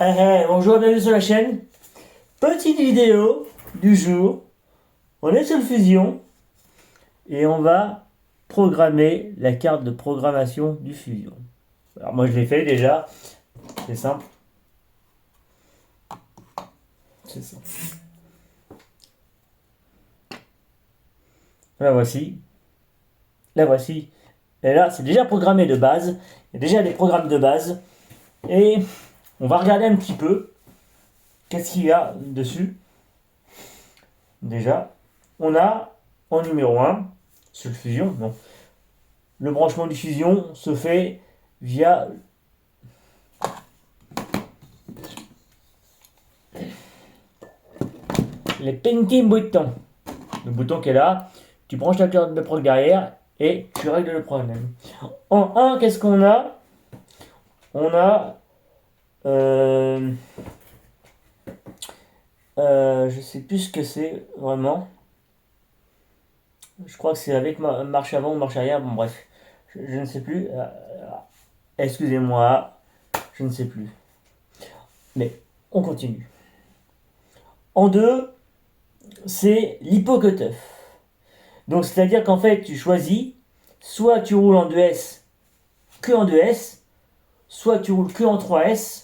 Bonjour, bienvenue sur la chaîne. Petite vidéo du jour. On est sur le Fusion et on va programmer la carte de programmation du Fusion. Alors moi je l'ai fait déjà. C'est simple. C'est simple. La voici. La voici. Et là, c'est déjà programmé de base. Il y a déjà des programmes de base. Et on va regarder un petit peu qu'est-ce qu'il y a dessus. Déjà, on a en numéro 1, sur le Fusion, donc, le branchement du Fusion se fait via les petits boutons. Le bouton qui est là, tu branches la carte de prog derrière et tu règles le problème. En 1, qu'est-ce qu'on a? On a je sais plus ce que c'est vraiment. Je crois que c'est avec marche avant ou marche arrière. Bon, bref, je ne sais plus. Excusez-moi, je ne sais plus. Mais on continue. En 2, c'est l'hypocutoff. Donc, c'est-à-dire qu'en fait, tu choisis soit tu roules en 2S que en 2S, soit tu roules que en 3S.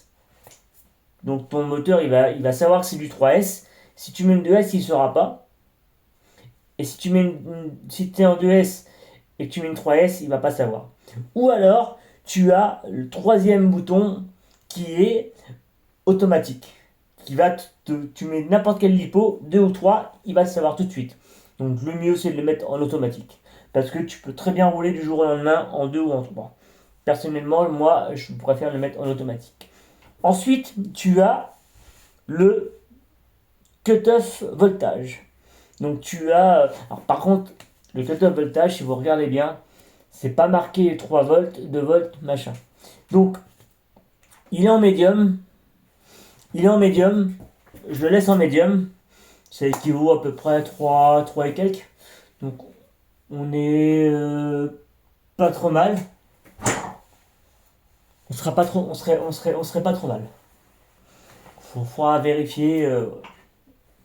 Donc, ton moteur, il va savoir que c'est du 3S. Si tu mets une 2S, il ne saura pas. Et si tu es en 2S et que tu mets une 3S, il ne va pas savoir. Ou alors, tu as le troisième bouton qui est automatique. Tu mets n'importe quel lipo, 2 ou 3, il va le savoir tout de suite. Donc le mieux c'est de le mettre en automatique. Parce que tu peux très bien rouler du jour au lendemain en 2 ou en 3. Personnellement, moi, je préfère le mettre en automatique. Ensuite, tu as le cutoff voltage. Donc tu as... Alors par contre, le cutoff voltage, si vous regardez bien, c'est pas marqué 3 volts, 2 volts, machin. Donc, il est en médium. Je le laisse en médium. Ça équivaut à peu près à 3 et quelques. Donc, on est pas trop mal. On serait pas trop mal. Faudra vérifier.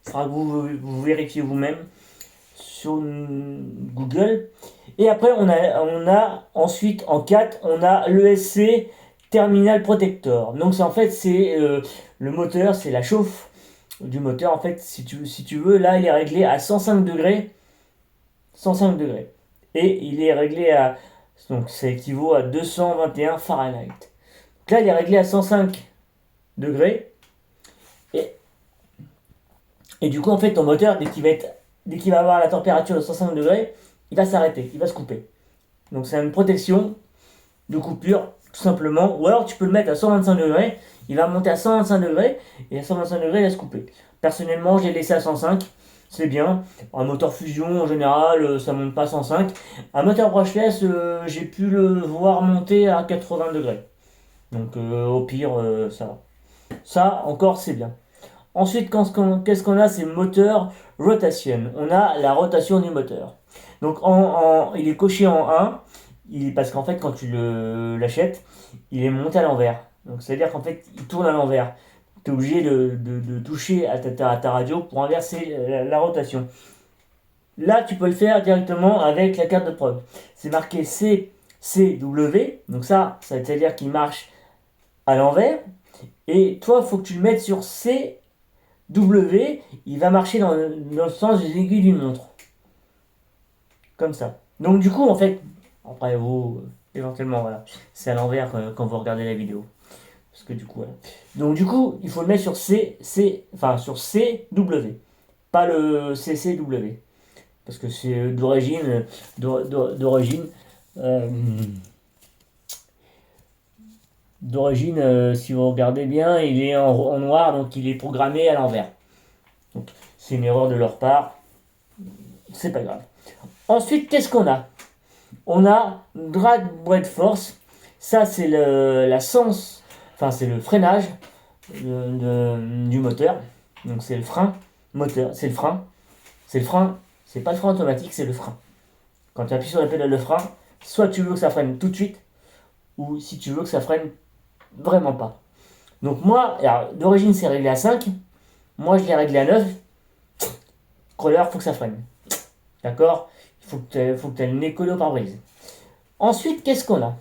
Faudra que vous vérifiez vous-même sur Google. Et après, on a ensuite en 4, on a l'ESC Terminal Protector. Donc, c'est le moteur, c'est la chauffe du moteur. En fait, si tu veux, là, il est réglé à 105 degrés. 105 degrés. Et il est réglé à... Donc, ça équivaut à 221 Fahrenheit. Donc là, il est réglé à 105 degrés. Et du coup, en fait, ton moteur, dès qu'il va avoir la température de 105 degrés, il va s'arrêter, il va se couper. Donc, c'est une protection de coupure, tout simplement. Ou alors, tu peux le mettre à 125 degrés, il va monter à 125 degrés, et à 125 degrés, il va se couper. Personnellement, j'ai laissé à 105, c'est bien. Un moteur fusion, en général, ça monte pas à 105. Un moteur brushless, j'ai pu le voir monter à 80 degrés. Donc, au pire, ça va. Ça, encore, c'est bien. Ensuite, qu'est-ce qu'on a? C'est moteur rotation. On a la rotation du moteur. Donc, il est coché en 1, parce qu'en fait, quand tu l'achètes, il est monté à l'envers. Donc, c'est-à-dire qu'en fait, il tourne à l'envers. Tu es obligé de toucher à ta radio pour inverser la rotation. Là, tu peux le faire directement avec la carte de prod. C'est marqué CCW. Donc, ça veut dire qu'il marche à l'envers. Et toi, il faut que tu le mettes sur CW. Il va marcher dans le sens des aiguilles d'une montre. Comme ça. Donc du coup, en fait, après vous, éventuellement, voilà, c'est à l'envers quand vous regardez la vidéo. Parce que du coup, voilà. Donc du coup, il faut le mettre sur sur CW, pas le CCW. Parce que c'est d'origine, euh, si vous regardez bien, il est en noir, donc il est programmé à l'envers. Donc c'est une erreur de leur part, c'est pas grave. Ensuite, qu'est-ce qu'on a? On a drag brake force. Ça, c'est c'est le freinage du moteur. Donc c'est le frein moteur, c'est le frein. C'est pas le frein automatique, c'est le frein. Quand tu appuies sur la pédale de frein, soit tu veux que ça freine tout de suite, ou si tu veux que ça freine vraiment pas. Donc moi, d'origine c'est réglé à 5, moi je l'ai réglé à 9, crawler, faut que ça freine. D'accord? Il faut que tu aies le nez collé au pare-brise. Ensuite, qu'est-ce qu'on a?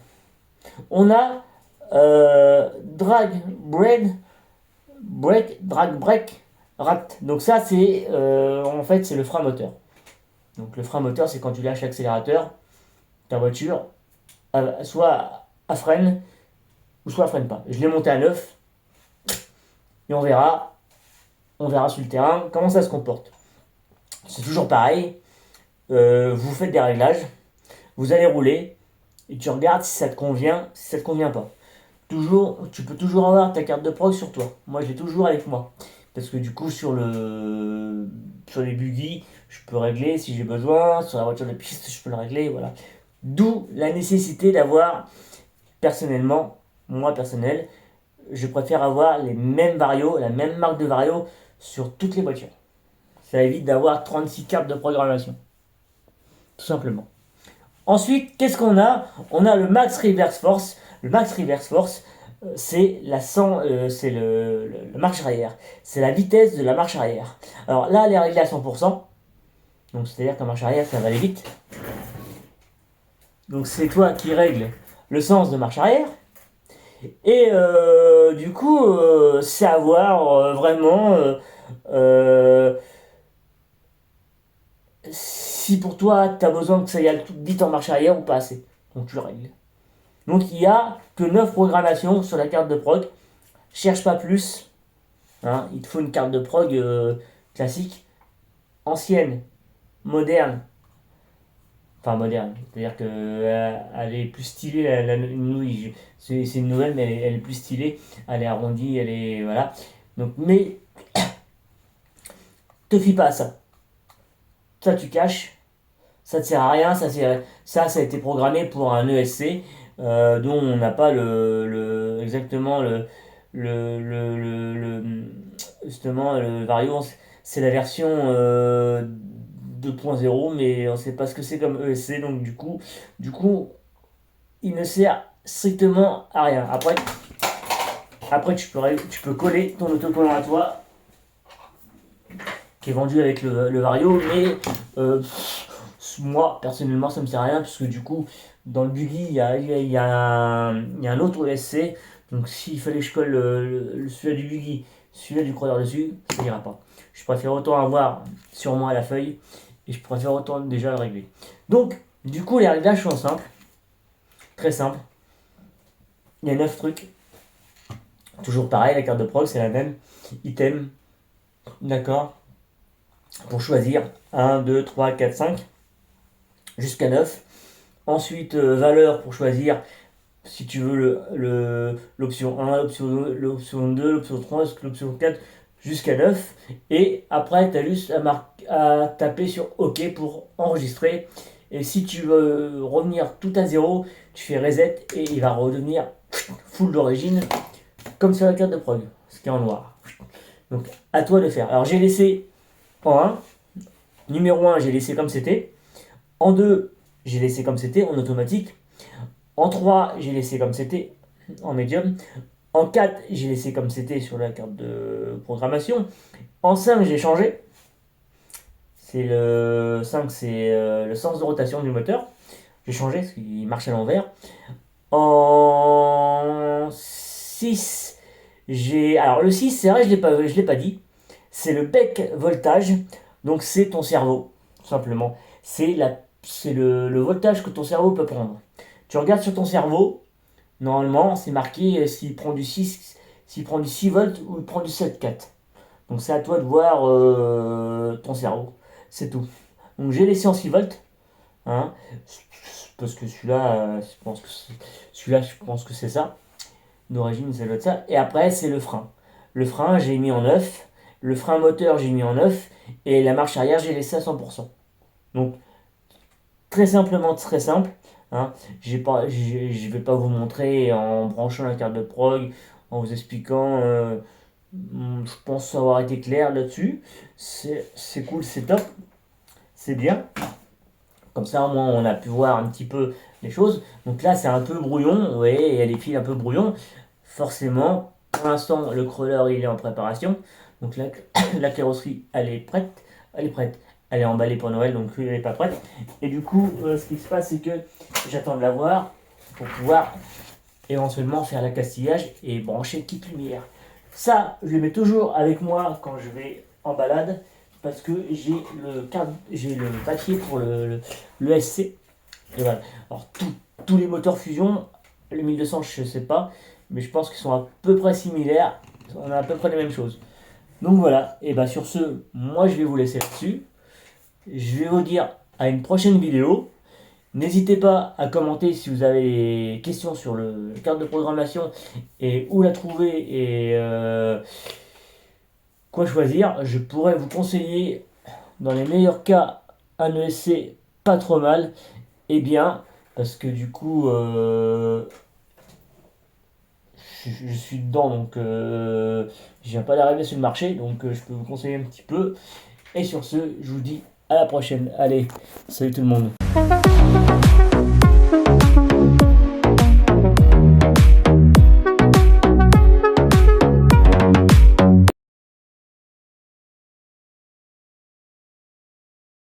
On a drag, drag, break, rat. Donc ça, c'est en fait, c'est le frein moteur. Donc le frein moteur, c'est quand tu lâches l'accélérateur, ta voiture, soit à freine, ou soit à freine pas. Je l'ai monté à 9, et on verra sur le terrain comment ça se comporte. C'est toujours pareil, vous faites des réglages, vous allez rouler, et tu regardes si ça te convient, si ça te convient pas. Toujours, tu peux toujours avoir ta carte de prog sur toi. Moi, je l'ai toujours avec moi. Parce que du coup, sur les buggy, je peux régler si j'ai besoin. Sur la voiture de piste, je peux le régler. Voilà. D'où la nécessité d'avoir, personnellement, moi personnel, je préfère avoir les mêmes varios, la même marque de vario sur toutes les voitures. Ça évite d'avoir 36 cartes de programmation. Tout simplement. Ensuite, qu'est-ce qu'on a? On a le Max Reverse Force. Le Max Reverse Force, c'est c'est la marche arrière. C'est la vitesse de la marche arrière. Alors là, elle est réglée à 100%. Donc c'est-à-dire qu'en marche arrière, ça va aller vite. Donc c'est toi qui règles le sens de marche arrière. Et du coup, c'est à voir vraiment si pour toi, tu as besoin que ça y aille vite en marche arrière ou pas assez. Donc tu le règles. Donc il n'y a que 9 programmations sur la carte de prog. Cherche pas plus. Hein. Il te faut une carte de prog classique, ancienne, moderne. Enfin moderne, c'est-à-dire qu'elle est plus stylée, c'est une nouvelle, mais elle est plus stylée, elle est arrondie, elle est. Voilà. Donc, mais te fie pas à ça. Ça tu caches, ça te sert à rien, ça a été programmé pour un ESC dont on n'a pas exactement justement le vario, c'est la version 2.0, mais on ne sait pas ce que c'est comme ESC, donc du coup il ne sert strictement à rien. Après tu peux coller ton autocollant à toi qui est vendu avec le vario, mais moi personnellement ça me sert à rien puisque du coup dans le buggy il y a un autre ESC, donc s'il fallait que je colle celui-là du buggy, celui-là du crawler dessus, ça ira pas. Je préfère autant avoir sur moi la feuille et je préfère autant déjà le régler. Donc du coup les réglages sont simples, très simples. Il y a 9 trucs. Toujours pareil, la carte de prog c'est la même. Item, d'accord, pour choisir 1, 2, 3, 4, 5 jusqu'à 9. Ensuite, valeur pour choisir si tu veux l'option 1, l'option 2, l'option 3, l'option 4 jusqu'à 9. Et après, tu as juste à taper sur OK pour enregistrer. Et si tu veux revenir tout à zéro, tu fais reset et il va redevenir full d'origine, comme sur la carte de prog, ce qui est en noir. Donc, à toi de faire. Alors, j'ai laissé en 1. Numéro 1, j'ai laissé comme c'était. En 2, j'ai laissé comme c'était en automatique. En 3, j'ai laissé comme c'était en médium. En 4, j'ai laissé comme c'était sur la carte de programmation. En 5, j'ai changé. C'est le 5, c'est le sens de rotation du moteur. J'ai changé parce qu'il marche à l'envers. En 6, alors le 6, c'est vrai, je ne l'ai pas dit. C'est le bec voltage. Donc c'est ton cerveau, tout simplement. C'est le voltage que ton cerveau peut prendre. Tu regardes sur ton cerveau, normalement, c'est marqué s'il prend du 6 volts ou il prend du 7,4. Donc c'est à toi de voir ton cerveau. C'est tout. Donc j'ai laissé en 6 volts. Hein, parce que je pense que c'est ça. D'origine, ça doit être ça. Et après, c'est le frein. Le frein, j'ai mis en 9. Le frein moteur, j'ai mis en 9. Et la marche arrière, j'ai laissé à 100%. Donc, très simplement, très simple. Hein. Je ne vais pas vous montrer en branchant la carte de prog, en vous expliquant. Je pense avoir été clair là-dessus. C'est cool, c'est top. C'est bien. Comme ça, au moins, on a pu voir un petit peu les choses. Donc là, c'est un peu brouillon. Vous voyez, il y a les fils un peu brouillon. Forcément, Pour l'instant, le crawler il est en préparation. Donc la carrosserie elle est prête. Elle est prête. Elle est emballée pour Noël, donc elle n'est pas prête. Et du coup, ce qui se passe, c'est que j'attends de la voir pour pouvoir éventuellement faire l'accastillage et brancher une petite lumière. Ça, je le mets toujours avec moi quand je vais en balade parce que j'ai le papier pour le SC. Et voilà. Alors tous les moteurs fusion, le 1200 je sais pas, mais je pense qu'ils sont à peu près similaires. On a à peu près les mêmes choses. Donc voilà, et bien sur ce, moi je vais vous laisser là-dessus. Je vais vous dire à une prochaine vidéo. N'hésitez pas à commenter si vous avez des questions sur le carte de programmation et où la trouver et quoi choisir. Je pourrais vous conseiller, dans les meilleurs cas, un ESC pas trop mal et bien, parce que du coup, je suis dedans, donc je viens pas d'arriver sur le marché, donc je peux vous conseiller un petit peu. Et sur ce, je vous dis à la prochaine. Allez, salut tout le monde.